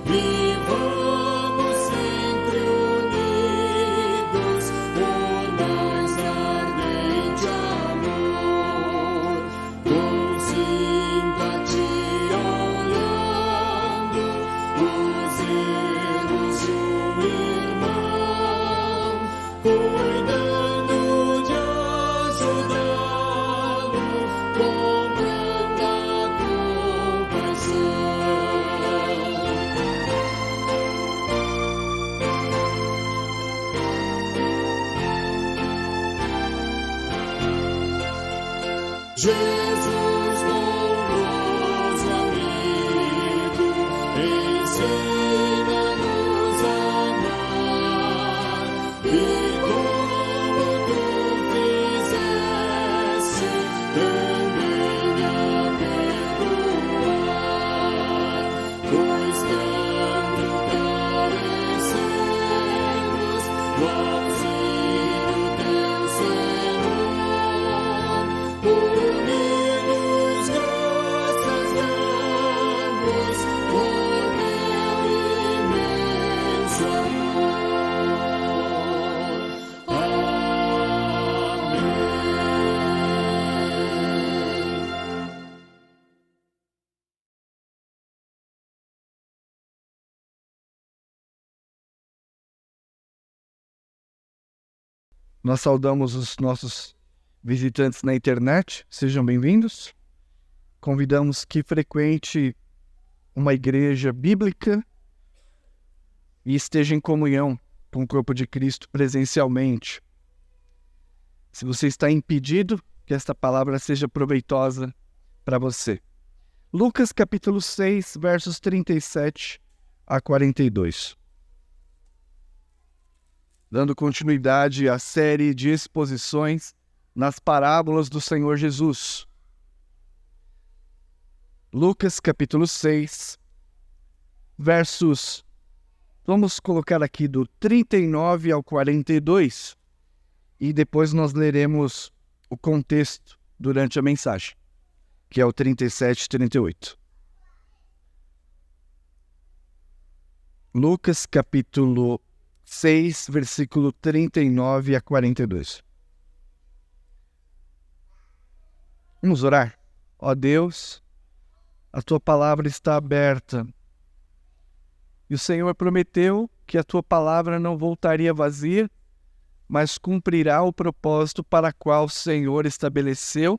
Vivamos sempre unidos, o mais ardente amor, com simpatia olhando os erros de um irmão, cuidando de ajudá-lo com tanta compaixão. Jesus, bondoso amigo, ensina-nos a amar, e como tu fizeste, também a perdoar, pois tanto carecemos do auxílio teu Senhor. Unidos graças damos por teu imenso amor. Amém. Nós saudamos os nossos visitantes na internet, sejam bem-vindos. Convidamos que frequente uma igreja bíblica e esteja em comunhão com o corpo de Cristo presencialmente. Se você está impedido, que esta palavra seja proveitosa para você. Lucas capítulo 6, versos 37 a 42. Dando continuidade à série de exposições nas parábolas do Senhor Jesus. Lucas capítulo 6, versos, vamos colocar aqui do 39 ao 42, e depois nós leremos o contexto durante a mensagem, que é o 37 e 38. Lucas capítulo 6, versículo 39 a 42. Vamos orar. Ó Deus, a tua palavra está aberta. E o Senhor prometeu que a tua palavra não voltaria vazia, mas cumprirá o propósito para o qual o Senhor estabeleceu,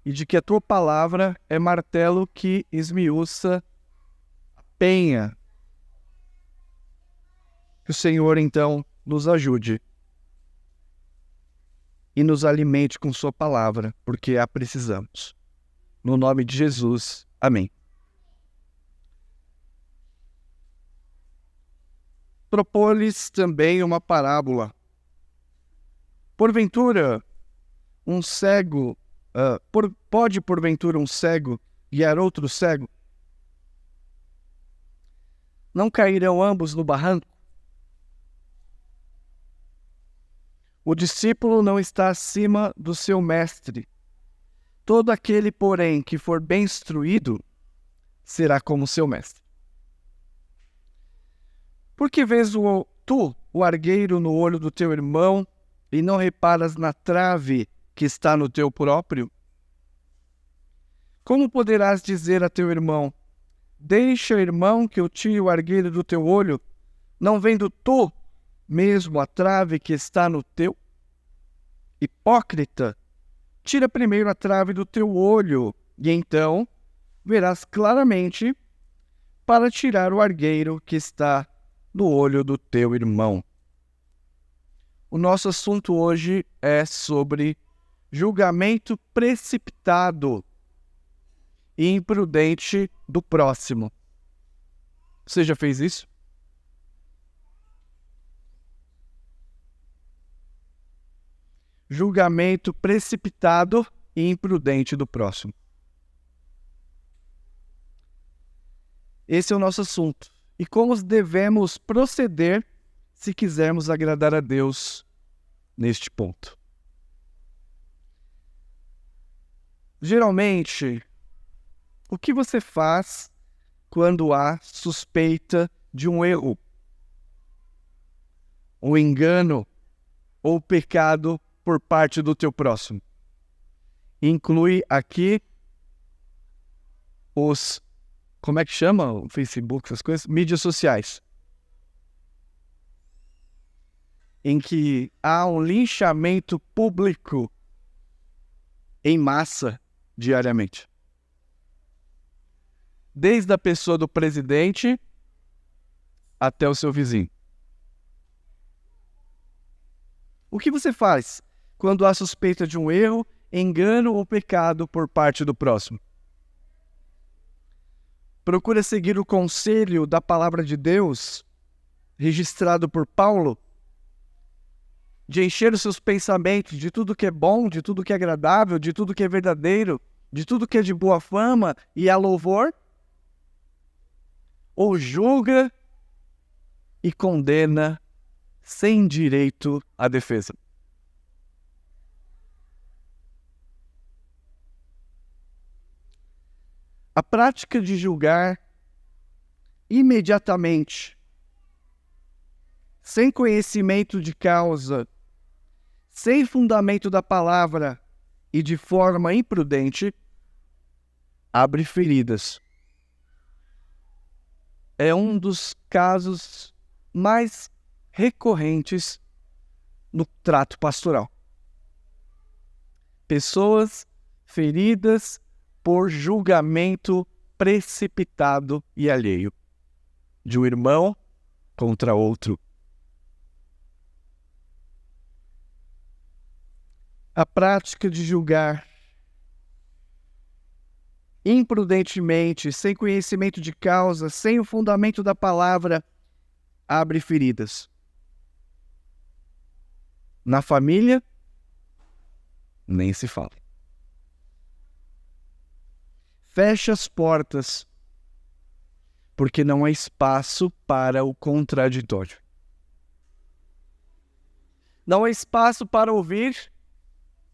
e de que a tua palavra é martelo que esmiuça a penha. Que o Senhor, então, nos ajude e nos alimente com sua palavra, porque a precisamos. No nome de Jesus. Amém. Propôs-lhes também uma parábola. Porventura, um cego, pode porventura um cego guiar outro cego? Não cairão ambos no barranco? O discípulo não está acima do seu mestre. Todo aquele, porém, que for bem instruído, será como seu mestre. Por que vês tu o argueiro no olho do teu irmão e não reparas na trave que está no teu próprio? Como poderás dizer a teu irmão: deixa, irmão, que eu tire o argueiro do teu olho, não vendo tu mesmo a trave que está no teu? Hipócrita, tira primeiro a trave do teu olho, e então verás claramente para tirar o argueiro que está no olho do teu irmão. O nosso assunto hoje é sobre julgamento precipitado e imprudente do próximo. Você já fez isso? Julgamento precipitado e imprudente do próximo. Esse é o nosso assunto. E como devemos proceder se quisermos agradar a Deus neste ponto. Geralmente, o que você faz quando há suspeita de um erro, um engano ou pecado por parte do teu próximo. Inclui aqui os, como é que chama? O Facebook, essas coisas? Mídias sociais. Em que há um linchamento público em massa diariamente. Desde a pessoa do presidente até o seu vizinho. O que você faz quando há suspeita de um erro, engano ou pecado por parte do próximo? Procura seguir o conselho da palavra de Deus, registrado por Paulo, de encher os seus pensamentos de tudo que é bom, de tudo que é agradável, de tudo que é verdadeiro, de tudo que é de boa fama e a louvor? Ou julga e condena sem direito à defesa? A prática de julgar imediatamente, sem conhecimento de causa, sem fundamento da palavra e de forma imprudente, abre feridas. É um dos casos mais recorrentes no trato pastoral. Pessoas feridas por julgamento precipitado e alheio, de um irmão contra outro. A prática de julgar imprudentemente, sem conhecimento de causa, sem o fundamento da palavra, abre feridas. Na família, nem se fala. Fecha as portas, porque não há espaço para o contraditório. Não há espaço para ouvir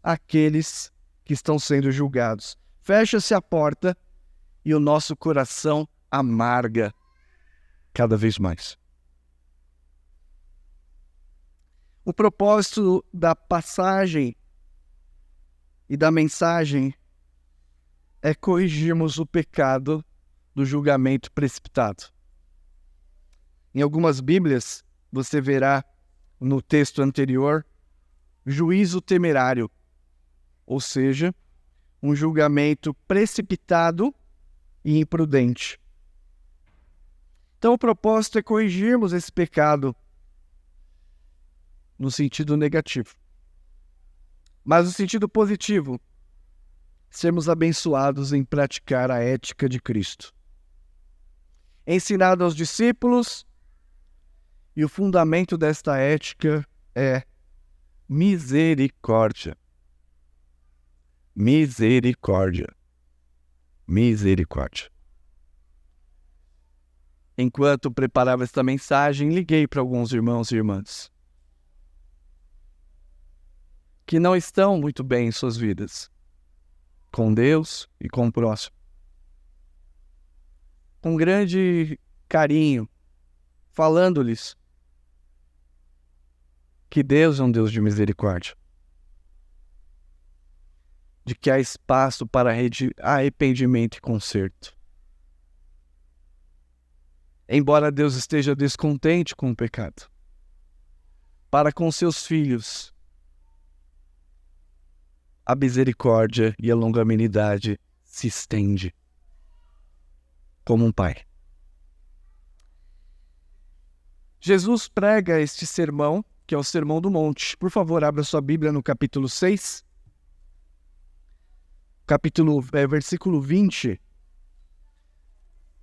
aqueles que estão sendo julgados. Fecha-se a porta e o nosso coração amarga cada vez mais. O propósito da passagem e da mensagem é corrigirmos o pecado do julgamento precipitado. Em algumas Bíblias, você verá no texto anterior, juízo temerário, ou seja, um julgamento precipitado e imprudente. Então, o propósito é corrigirmos esse pecado no sentido negativo. Mas no sentido positivo, sermos abençoados em praticar a ética de Cristo. Ensinado aos discípulos, e o fundamento desta ética é misericórdia. Misericórdia. Misericórdia. Enquanto preparava esta mensagem, liguei para alguns irmãos e irmãs que não estão muito bem em suas vidas, com Deus e com o próximo. Com grande carinho, falando-lhes que Deus é um Deus de misericórdia, de que há espaço para arrependimento e conserto. Embora Deus esteja descontente com o pecado, para com seus filhos, a misericórdia e a longanimidade se estende como um pai. Jesus prega este sermão, que é o Sermão do Monte. Por favor, abra sua Bíblia no capítulo 6. Versículo 20.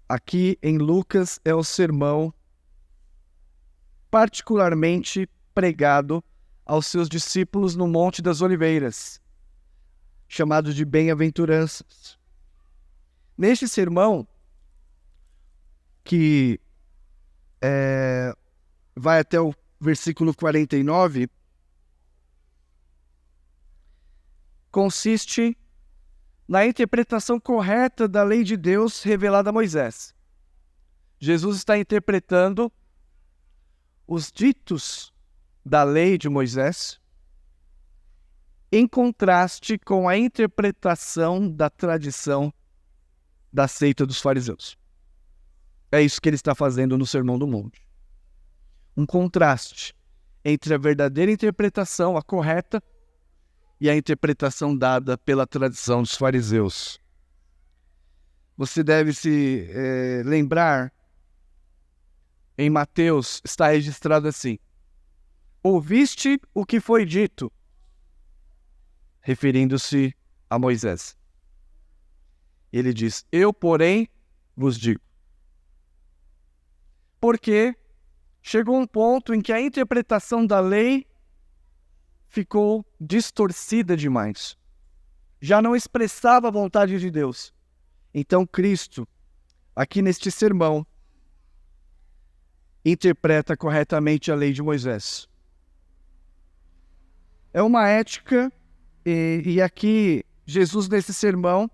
Aqui em Lucas é o sermão particularmente pregado aos seus discípulos no Monte das Oliveiras, chamado de Bem-aventuranças. Neste sermão, que vai até o versículo 49, consiste na interpretação correta da lei de Deus revelada a Moisés. Jesus está interpretando os ditos da lei de Moisés em contraste com a interpretação da tradição da seita dos fariseus. É isso que ele está fazendo no Sermão do Monte. Um contraste entre a verdadeira interpretação, a correta, e a interpretação dada pela tradição dos fariseus. Você deve se lembrar, em Mateus está registrado assim: ouviste o que foi dito, referindo-se a Moisés. Ele diz: eu, porém, vos digo. Porque chegou um ponto em que a interpretação da lei ficou distorcida demais. Já não expressava a vontade de Deus. Então Cristo, aqui neste sermão, interpreta corretamente a lei de Moisés. É uma ética, e aqui Jesus, nesse sermão,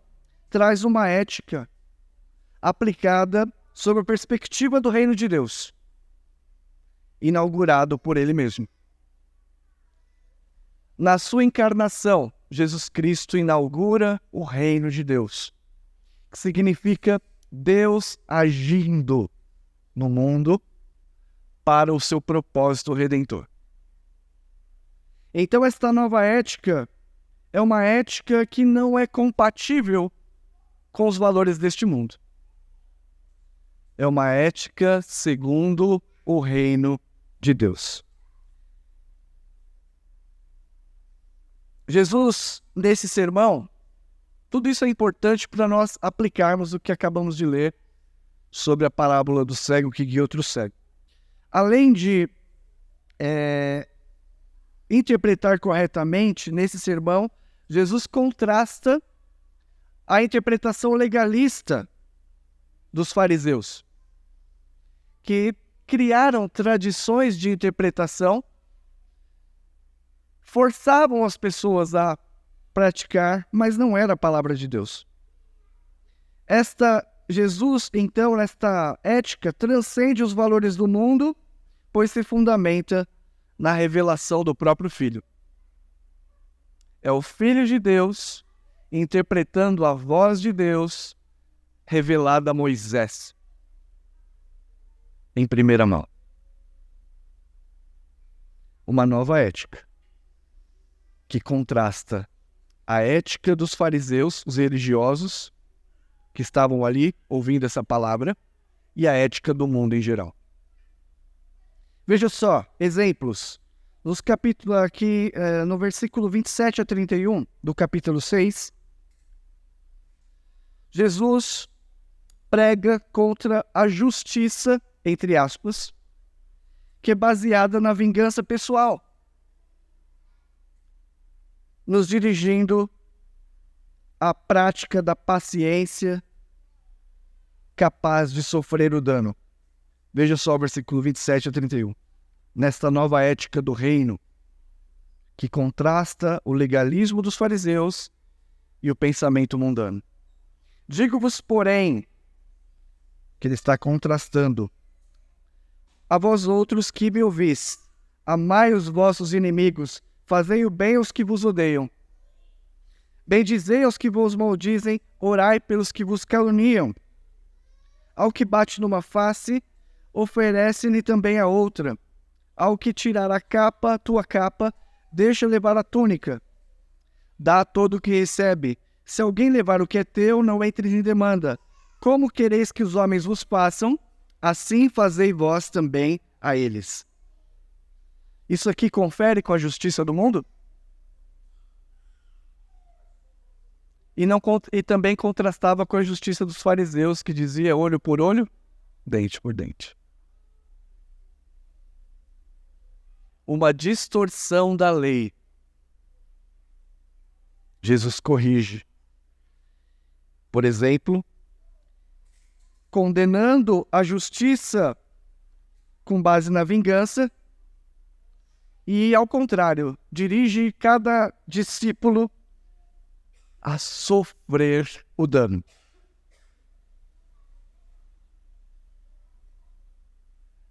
traz uma ética aplicada sob a perspectiva do reino de Deus, inaugurado por ele mesmo. Na sua encarnação, Jesus Cristo inaugura o reino de Deus, que significa Deus agindo no mundo para o seu propósito redentor. Então, esta nova ética é uma ética que não é compatível com os valores deste mundo. É uma ética segundo o reino de Deus. Jesus, nesse sermão, tudo isso é importante para nós aplicarmos o que acabamos de ler sobre a parábola do cego que guia outro cego. Além de interpretar corretamente, nesse sermão, Jesus contrasta a interpretação legalista dos fariseus, que criaram tradições de interpretação, forçavam as pessoas a praticar, mas não era a palavra de Deus. Jesus, então, nesta ética, transcende os valores do mundo, pois se fundamenta na revelação do próprio Filho. É o Filho de Deus interpretando a voz de Deus revelada a Moisés em primeira mão. Uma nova ética que contrasta a ética dos fariseus, os religiosos, que estavam ali ouvindo essa palavra, e a ética do mundo em geral. Veja só, exemplos. Nos capítulos aqui, no versículo 27 a 31 do capítulo 6, Jesus prega contra a justiça, entre aspas, que é baseada na vingança pessoal, nos dirigindo à prática da paciência capaz de sofrer o dano. Veja só o versículo 27 a 31. Nesta nova ética do reino, que contrasta o legalismo dos fariseus e o pensamento mundano. Digo-vos, porém, que ele está contrastando: a vós outros que me ouvis, amai os vossos inimigos, fazei o bem aos que vos odeiam. Bendizei aos que vos maldizem, orai pelos que vos caluniam. Ao que bate numa face, oferece-lhe também a outra. Ao que tirar a tua capa, deixa levar a túnica. Dá a todo o que recebe. Se alguém levar o que é teu, não entres em demanda. Como quereis que os homens vos façam, assim fazei vós também a eles. Isso aqui confere com a justiça do mundo? E também contrastava com a justiça dos fariseus, que dizia olho por olho, dente por dente. Uma distorção da lei. Jesus corrige. Por exemplo, condenando a justiça com base na vingança e, ao contrário, dirige cada discípulo a sofrer o dano.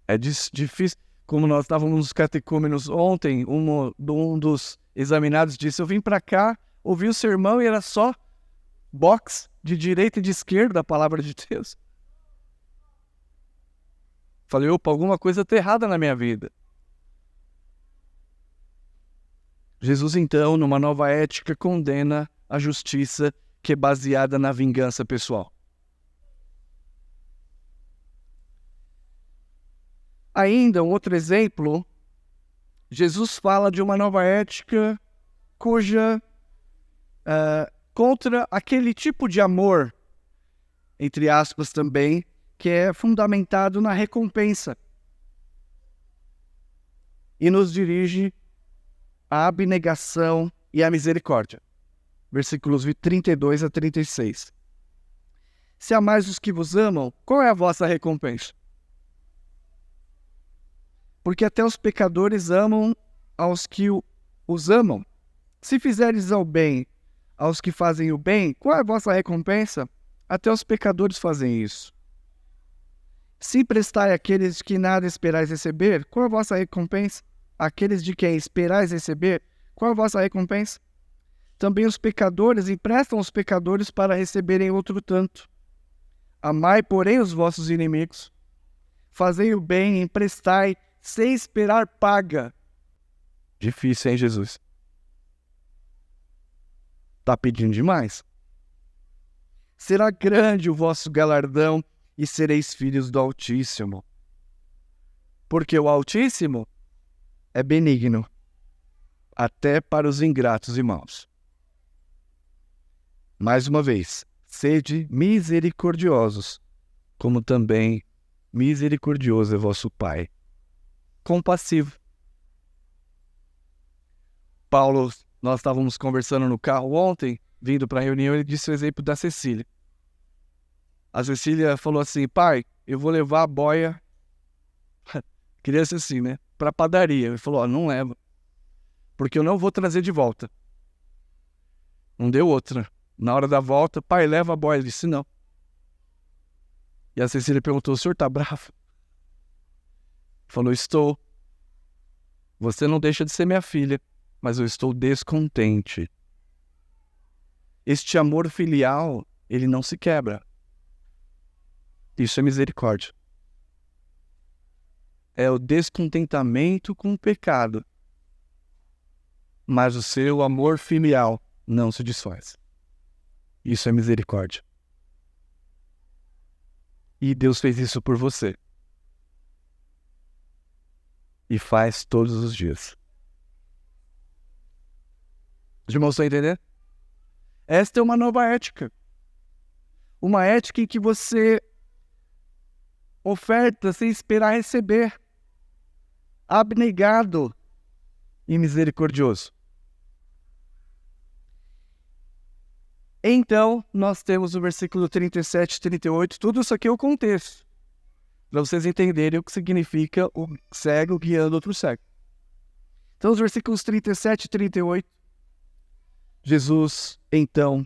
É difícil. Como nós estávamos nos catecúmenos ontem, um dos examinados disse: eu vim para cá, ouvi o sermão e era só box de direita e de esquerda a palavra de Deus. Falei, opa, alguma coisa está errada na minha vida. Jesus, então, numa nova ética, condena a justiça que é baseada na vingança pessoal. Ainda, um outro exemplo, Jesus fala de uma nova ética cuja contra aquele tipo de amor, entre aspas também, que é fundamentado na recompensa e nos dirige à abnegação e à misericórdia. Versículos 32 a 36. Se amais os que vos amam, qual é a vossa recompensa? Porque até os pecadores amam aos que os amam. Se fizeres ao bem aos que fazem o bem, qual é a vossa recompensa? Até os pecadores fazem isso. Se prestai àqueles que nada esperais receber, qual é a vossa recompensa? Aqueles de quem esperais receber, qual é a vossa recompensa? Também os pecadores emprestam aos pecadores para receberem outro tanto. Amai, porém, os vossos inimigos. Fazei o bem, emprestai, sem esperar paga. Difícil, hein, Jesus? Está pedindo demais. Será grande o vosso galardão e sereis filhos do Altíssimo. Porque o Altíssimo é benigno, até para os ingratos e maus. Mais uma vez, sede misericordiosos, como também misericordioso é vosso Pai. Compassivo. Paulo, nós estávamos conversando no carro ontem, vindo para a reunião, ele disse o exemplo da Cecília. A Cecília falou assim: pai, eu vou levar a boia, criança assim, né, para a padaria. Ele falou: não leva, porque eu não vou trazer de volta. Não deu outra. Na hora da volta, pai, leva a boia. Ele disse: não. E a Cecília perguntou: o senhor está bravo? Falou: estou. Você não deixa de ser minha filha, mas eu estou descontente. Este amor filial, ele não se quebra. Isso é misericórdia. É o descontentamento com o pecado. Mas o seu amor filial não se desfaz. Isso é misericórdia. E Deus fez isso por você. E faz todos os dias. Os irmãos estão entendendo? Esta é uma nova ética. Uma ética em que você oferta sem esperar receber. Abnegado e misericordioso. Então, nós temos o versículo 37 e 38. Tudo isso aqui é o contexto. Para vocês entenderem o que significa o cego guiando outro cego. Então, os versículos 37 e 38. Jesus, então,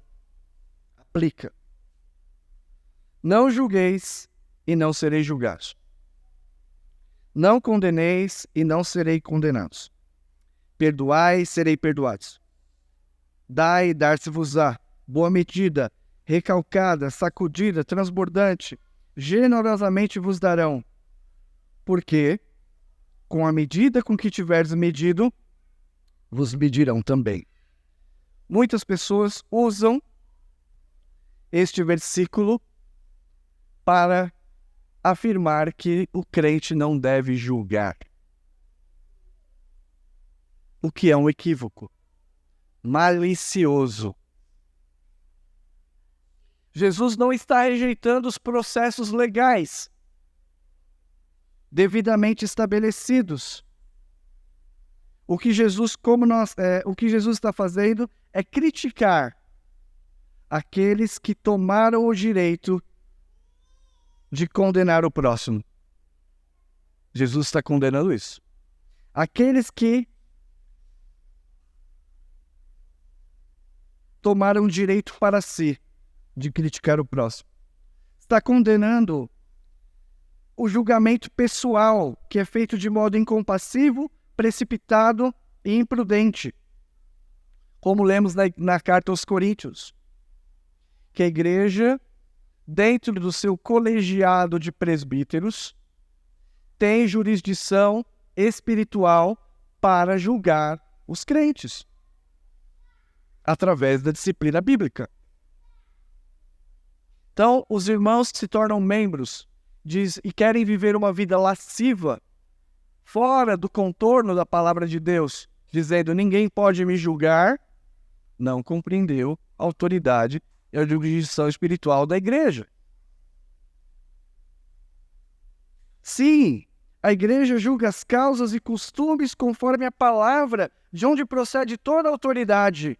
aplica. Não julgueis e não sereis julgados. Não condeneis e não serei condenados. Perdoai e serei perdoados. Dai e dar-se-vos-á. Boa medida, recalcada, sacudida, transbordante, generosamente vos darão. Porque, com a medida com que tiveres medido, vos medirão também. Muitas pessoas usam este versículo para afirmar que o crente não deve julgar. O que é um equívoco malicioso. Jesus não está rejeitando os processos legais devidamente estabelecidos. O que Jesus está fazendo é criticar aqueles que tomaram o direito de condenar o próximo. Jesus está condenando isso. Aqueles que tomaram o direito para si de criticar o próximo. Está condenando o julgamento pessoal, que é feito de modo incompassivo, precipitado e imprudente. Como lemos na carta aos Coríntios, que a igreja, dentro do seu colegiado de presbíteros, tem jurisdição espiritual para julgar os crentes, através da disciplina bíblica. Então, os irmãos que se tornam membros e querem viver uma vida lasciva, fora do contorno da palavra de Deus, dizendo ninguém pode me julgar, não compreendeu a autoridade e a jurisdição espiritual da igreja. Sim, a igreja julga as causas e costumes conforme a palavra, de onde procede toda a autoridade.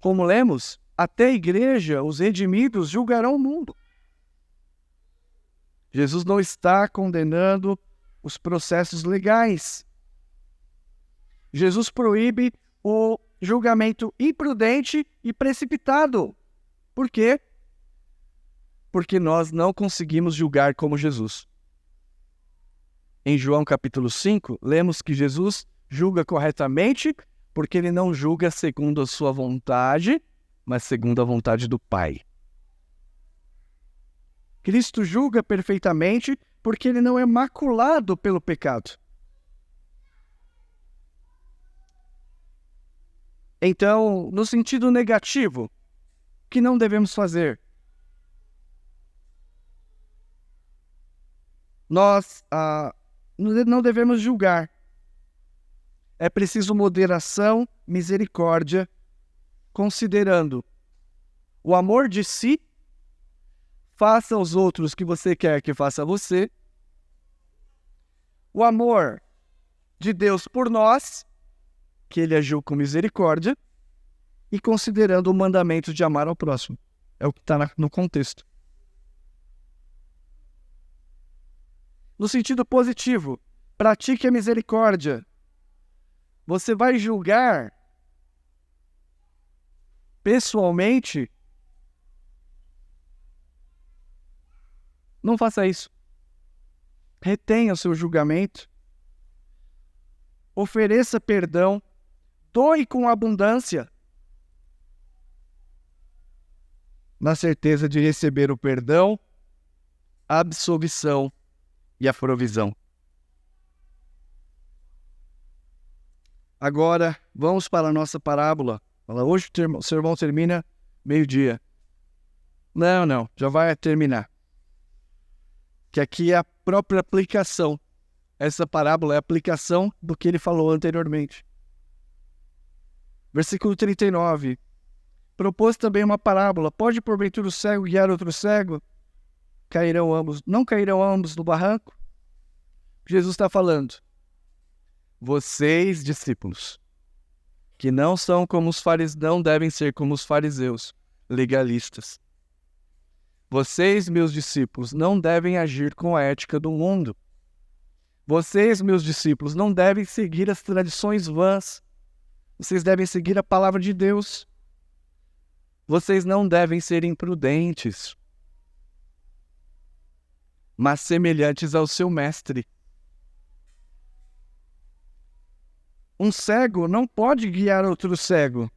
Como lemos, até a igreja, os redimidos, julgarão o mundo. Jesus não está condenando os processos legais. Jesus proíbe o julgamento imprudente e precipitado. Por quê? Porque nós não conseguimos julgar como Jesus. Em João capítulo 5, lemos que Jesus julga corretamente porque ele não julga segundo a sua vontade, mas segundo a vontade do Pai. Cristo julga perfeitamente porque ele não é maculado pelo pecado. Então, no sentido negativo, o que não devemos fazer? Nós não devemos julgar. É preciso moderação, misericórdia, considerando o amor de si, faça aos outros o que você quer que faça a você, o amor de Deus por nós, que ele agiu com misericórdia, e considerando o mandamento de amar ao próximo. É o que está no contexto. No sentido positivo, pratique a misericórdia. Você vai julgar pessoalmente? Não faça isso. Retenha o seu julgamento. Ofereça perdão. Doe com abundância. Na certeza de receber o perdão, a absolvição e a provisão. Agora, vamos para a nossa parábola. Hoje o sermão termina meio-dia. Não, já vai terminar. Que aqui é a própria aplicação. Essa parábola é a aplicação do que ele falou anteriormente. Versículo 39. Propôs também uma parábola. Pode porventura o cego guiar outro cego? Não cairão ambos no barranco? Jesus está falando. Vocês, discípulos, que não são como os fariseus, não devem ser como os fariseus, legalistas. Vocês, meus discípulos, não devem agir com a ética do mundo. Vocês, meus discípulos, não devem seguir as tradições vãs. Vocês devem seguir a palavra de Deus. Vocês não devem ser imprudentes, mas semelhantes ao seu mestre. Um cego não pode guiar outro cego.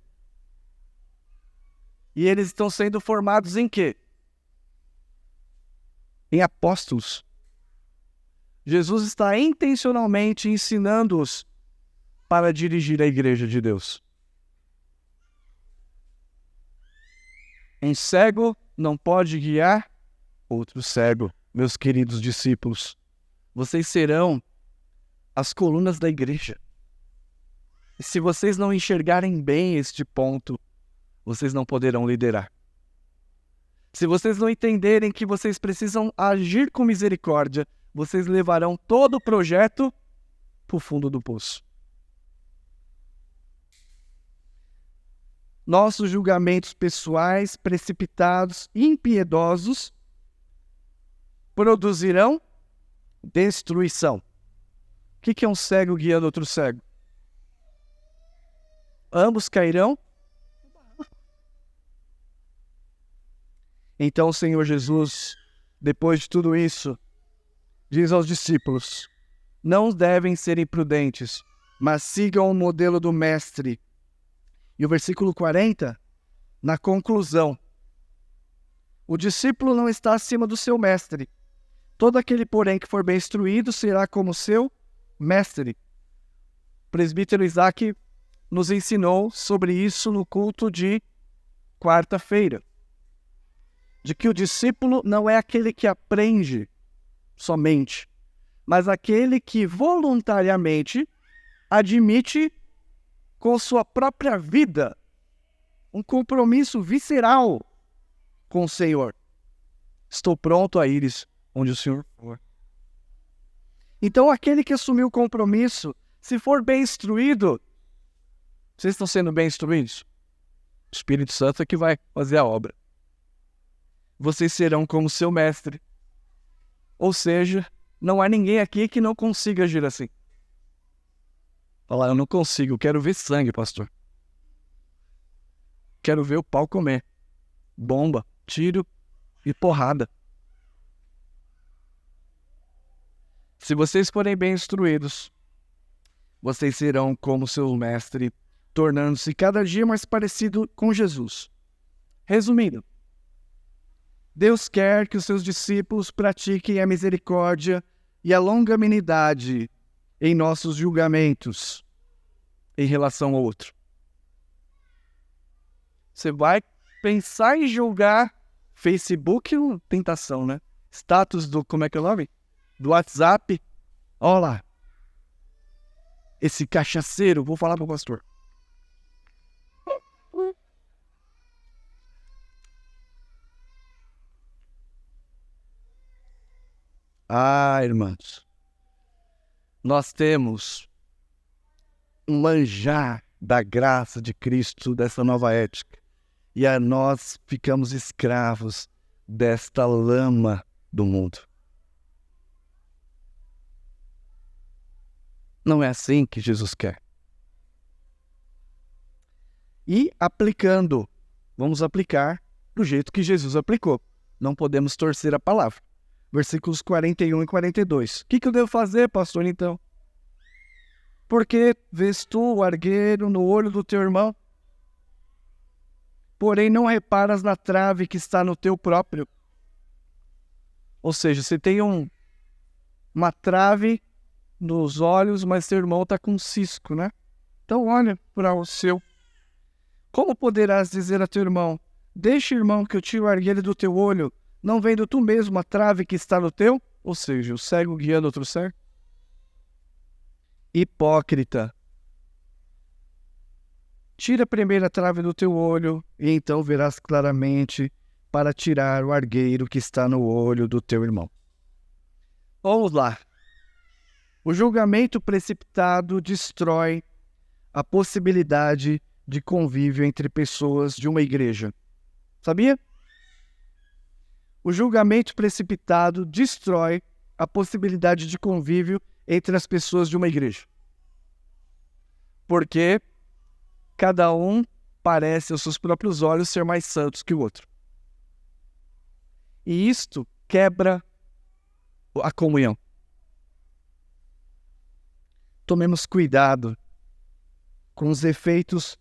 E eles estão sendo formados em quê? Em apóstolos. Jesus está intencionalmente ensinando-os para dirigir a igreja de Deus. Um cego não pode guiar outro cego, meus queridos discípulos. Vocês serão as colunas da igreja. E se vocês não enxergarem bem este ponto, vocês não poderão liderar. Se vocês não entenderem que vocês precisam agir com misericórdia, vocês levarão todo o projeto para o fundo do poço. Nossos julgamentos pessoais, precipitados, impiedosos, produzirão destruição. O que é um cego guiando outro cego? Ambos cairão. Então o Senhor Jesus, depois de tudo isso, diz aos discípulos: não devem ser imprudentes, mas sigam o modelo do Mestre. E o versículo 40, na conclusão: o discípulo não está acima do seu mestre. Todo aquele, porém, que for bem instruído será como seu mestre. O presbítero Isaac nos ensinou sobre isso no culto de quarta-feira. De que o discípulo não é aquele que aprende somente, mas aquele que voluntariamente admite com sua própria vida um compromisso visceral com o Senhor. Estou pronto a ir onde o Senhor for. Então, aquele que assumiu o compromisso, se for bem instruído, vocês estão sendo bem instruídos? O Espírito Santo é que vai fazer a obra. Vocês serão como seu mestre. Ou seja, não há ninguém aqui que não consiga agir assim. Falar, eu não consigo, quero ver sangue, pastor. Quero ver o pau comer. Bomba, tiro e porrada. Se vocês forem bem instruídos, vocês serão como seu mestre, tornando-se cada dia mais parecido com Jesus. Resumindo, Deus quer que os seus discípulos pratiquem a misericórdia e a longanimidade em nossos julgamentos em relação ao outro. Você vai pensar em julgar Facebook, tentação, né? Status do, como é que é o nome? Do WhatsApp. Olha lá. Esse cachaceiro, vou falar para o pastor. Irmãos, nós temos um manjar da graça de Cristo, dessa nova ética, e nós ficamos escravos desta lama do mundo. Não é assim que Jesus quer. E aplicando, vamos aplicar do jeito que Jesus aplicou. Não podemos torcer a palavra. Versículos 41 e 42. O que eu devo fazer, pastor, então? Porque vês tu o argueiro no olho do teu irmão, porém não reparas na trave que está no teu próprio. Ou seja, você tem uma trave nos olhos, mas seu irmão está com um cisco, né? Então olha para o seu. Como poderás dizer a teu irmão: deixa, irmão, que eu tire o argueiro do teu olho, não vendo tu mesmo a trave que está no teu? Ou seja, o cego guiando outro cego. Hipócrita. Tira primeiro a trave do teu olho, e então verás claramente para tirar o argueiro que está no olho do teu irmão. Vamos lá. O julgamento precipitado destrói a possibilidade de convívio entre pessoas de uma igreja. Sabia? O julgamento precipitado destrói a possibilidade de convívio entre as pessoas de uma igreja. Porque cada um parece aos seus próprios olhos ser mais santos que o outro. E isto quebra a comunhão. Tomemos cuidado com os efeitos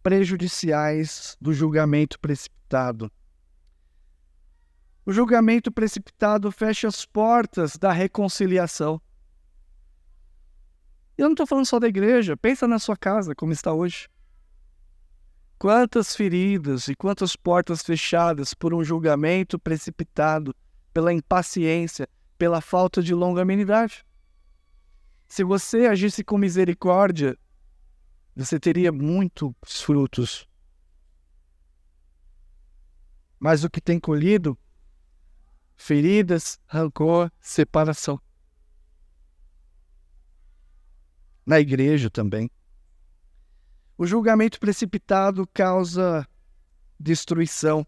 prejudiciais do julgamento precipitado. O julgamento precipitado fecha as portas da reconciliação. Eu não estou falando só da igreja, pensa na sua casa, como está hoje. Quantas feridas e quantas portas fechadas por um julgamento precipitado, pela impaciência, pela falta de longanimidade. Se você agisse com misericórdia, você teria muitos frutos. Mas o que tem colhido? Feridas, rancor, separação. Na igreja também. O julgamento precipitado causa destruição.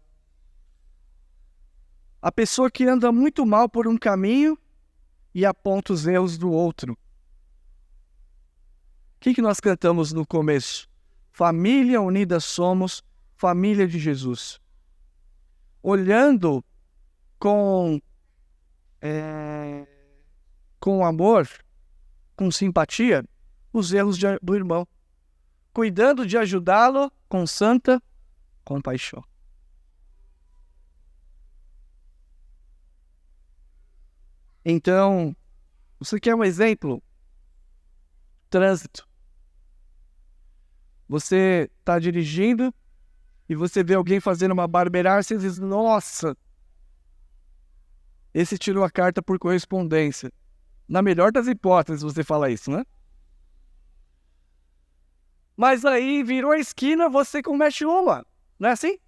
A pessoa que anda muito mal por um caminho e aponta os erros do outro. O que nós cantamos no começo? Família unida somos, família de Jesus. olhando com amor, com simpatia, os erros do irmão, cuidando de ajudá-lo com santa compaixão. Então, você quer um exemplo? Trânsito. Você está dirigindo e você vê alguém fazendo uma barbeiragem, você diz, nossa, esse tirou a carta por correspondência. Na melhor das hipóteses você fala isso, né? Mas aí virou a esquina, você comete uma, não é assim?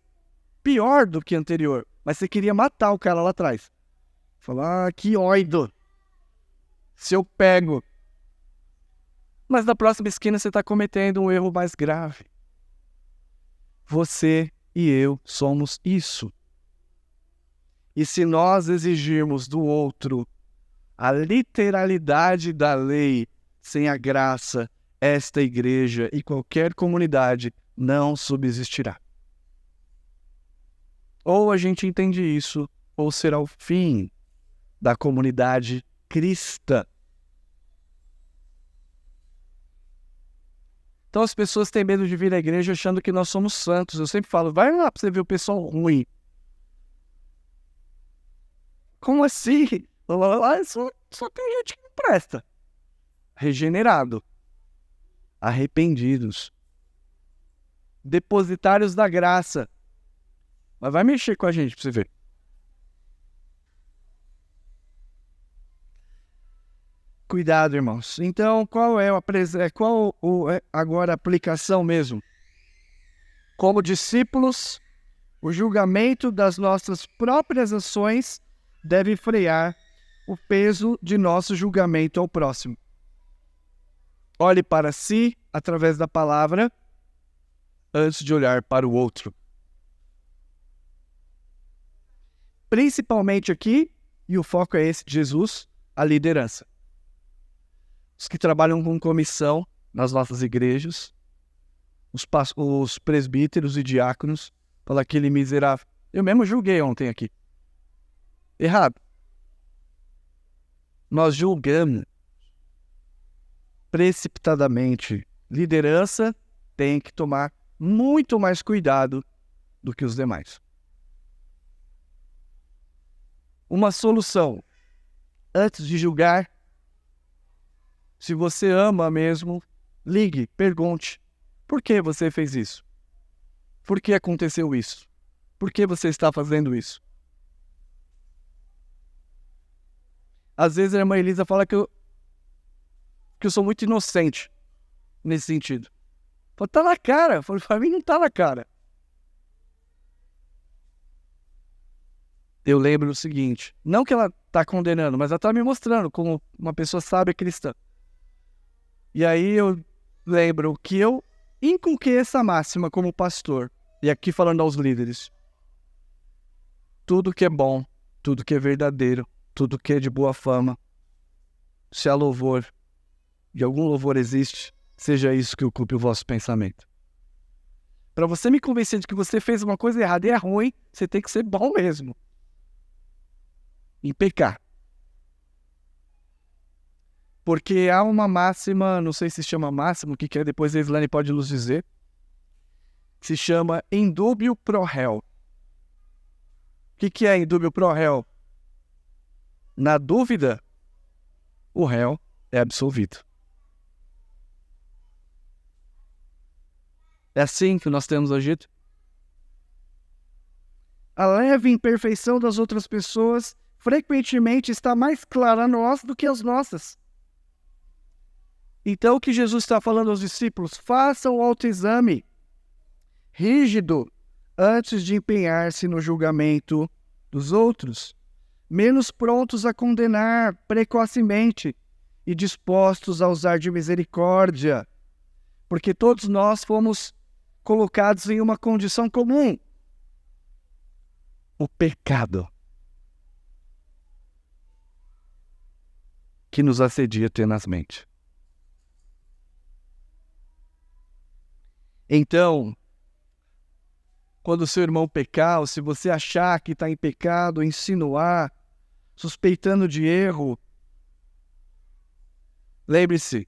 Pior do que anterior, mas você queria matar o cara lá atrás. Falar, que óido, se eu pego. Mas na próxima esquina você está cometendo um erro mais grave. Você e eu somos isso. E se nós exigirmos do outro a literalidade da lei sem a graça, esta igreja e qualquer comunidade não subsistirá. Ou a gente entende isso, ou será o fim da comunidade cristã. Então as pessoas têm medo de vir à igreja achando que nós somos santos. Eu sempre falo, vai lá para você ver o pessoal ruim. Como assim? Lá só tem gente que não presta. Regenerado. Arrependidos. Depositários da graça. Mas vai mexer com a gente para você ver. Cuidado, irmãos. Então, qual agora a aplicação mesmo? Como discípulos, o julgamento das nossas próprias ações deve frear o peso de nosso julgamento ao próximo. Olhe para si através da palavra antes de olhar para o outro. Principalmente aqui, e o foco é esse de Jesus, a liderança. Os que trabalham com comissão nas nossas igrejas, os presbíteros e diáconos, fala aquele miserável. Eu mesmo julguei ontem aqui. Errado. Nós julgamos precipitadamente. Liderança tem que tomar muito mais cuidado do que os demais. Uma solução. Antes de julgar, se você ama mesmo, ligue, pergunte. Por que você fez isso? Por que aconteceu isso? Por que você está fazendo isso? Às vezes a irmã Elisa fala que eu sou muito inocente nesse sentido. Fala, tá na cara. Fala, para mim não tá na cara. Eu lembro o seguinte, não que ela está condenando, mas ela está me mostrando como uma pessoa sábia cristã. E aí eu lembro que eu inculquei essa máxima como pastor, e aqui falando aos líderes. Tudo que é bom, tudo que é verdadeiro, tudo que é de boa fama, se há louvor, e algum louvor existe, seja isso que ocupe o vosso pensamento. Para você me convencer de que você fez uma coisa errada e é ruim, você tem que ser bom mesmo. Em pecar. Porque há uma máxima, não sei se chama máxima, o que é, depois a Islane pode nos dizer, que se chama indúbio pro réu. O que é indúbio pro réu? Na dúvida, o réu é absolvido. É assim que nós temos agido? A leve imperfeição das outras pessoas frequentemente está mais clara a nós do que as nossas. Então o que Jesus está falando aos discípulos? Façam o autoexame rígido antes de empenhar-se no julgamento dos outros, menos prontos a condenar precocemente e dispostos a usar de misericórdia, porque todos nós fomos colocados em uma condição comum, o pecado, que nos assedia tenazmente. Então, quando o seu irmão pecar, ou se você achar que está em pecado, insinuar, suspeitando de erro, lembre-se,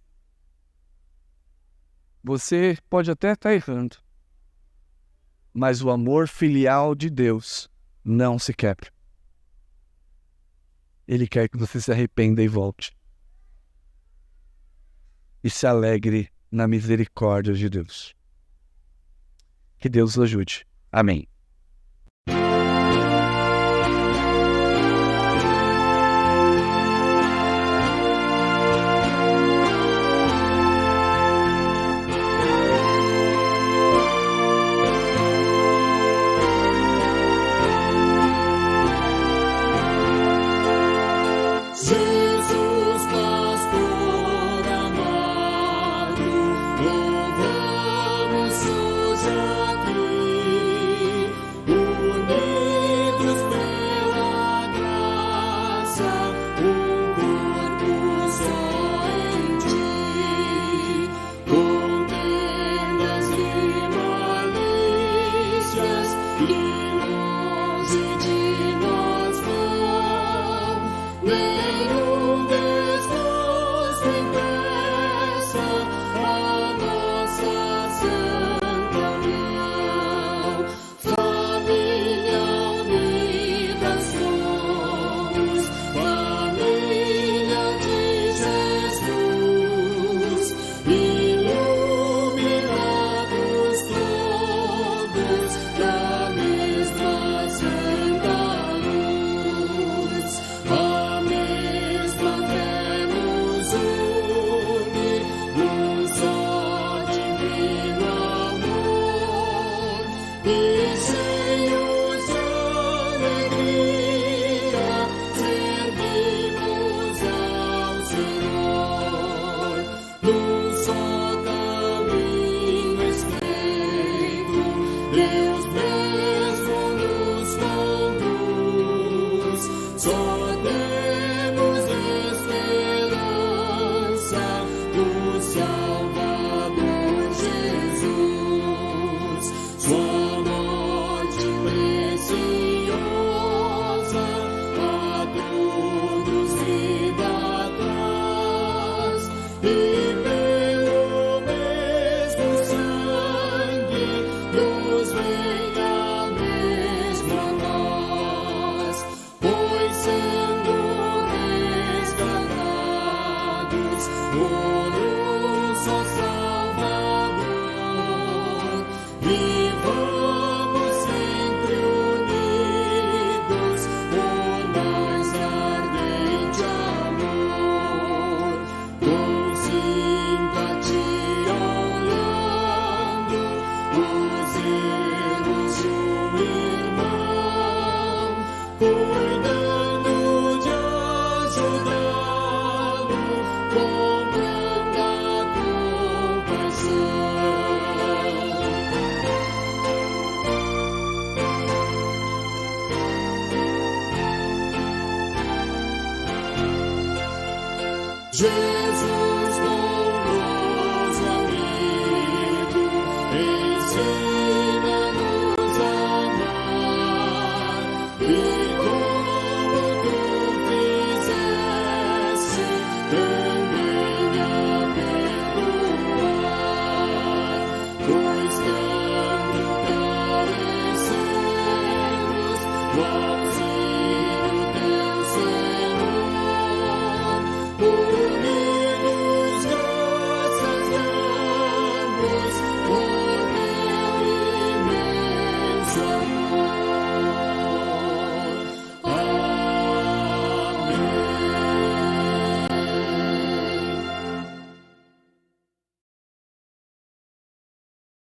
você pode até estar errando, mas o amor filial de Deus não se quebra. Ele quer que você se arrependa e volte. E se alegre na misericórdia de Deus. Que Deus o ajude. Amém. Jesus, pastor amado, louvamos hoje aqui, unidos pela graça, corpo só em ti, contendas e malícias, que longe de nós vão, nenhum desgosto impeça a nossa santa união. Família unida somos, família de Jesus, iluminados todos da mesma santa luz. A mesma fé nos une, num só divino amor, e cheios de alegria servimos ao Senhor. Num só caminho estreito, Deus mesmo nos conduz. Só temos esperança no Salvador Jesus. Sua morte preciosa a todos vida traz, e pelo mesmo sangue nos vem a mesma paz. Pois sendo resgatados por um só Salvador, vivamos sempre unidos por mais ardente amor, com simpatia olhando os erros de um irmão, cuidando de ajudá-lo com branda compaixão. Jesus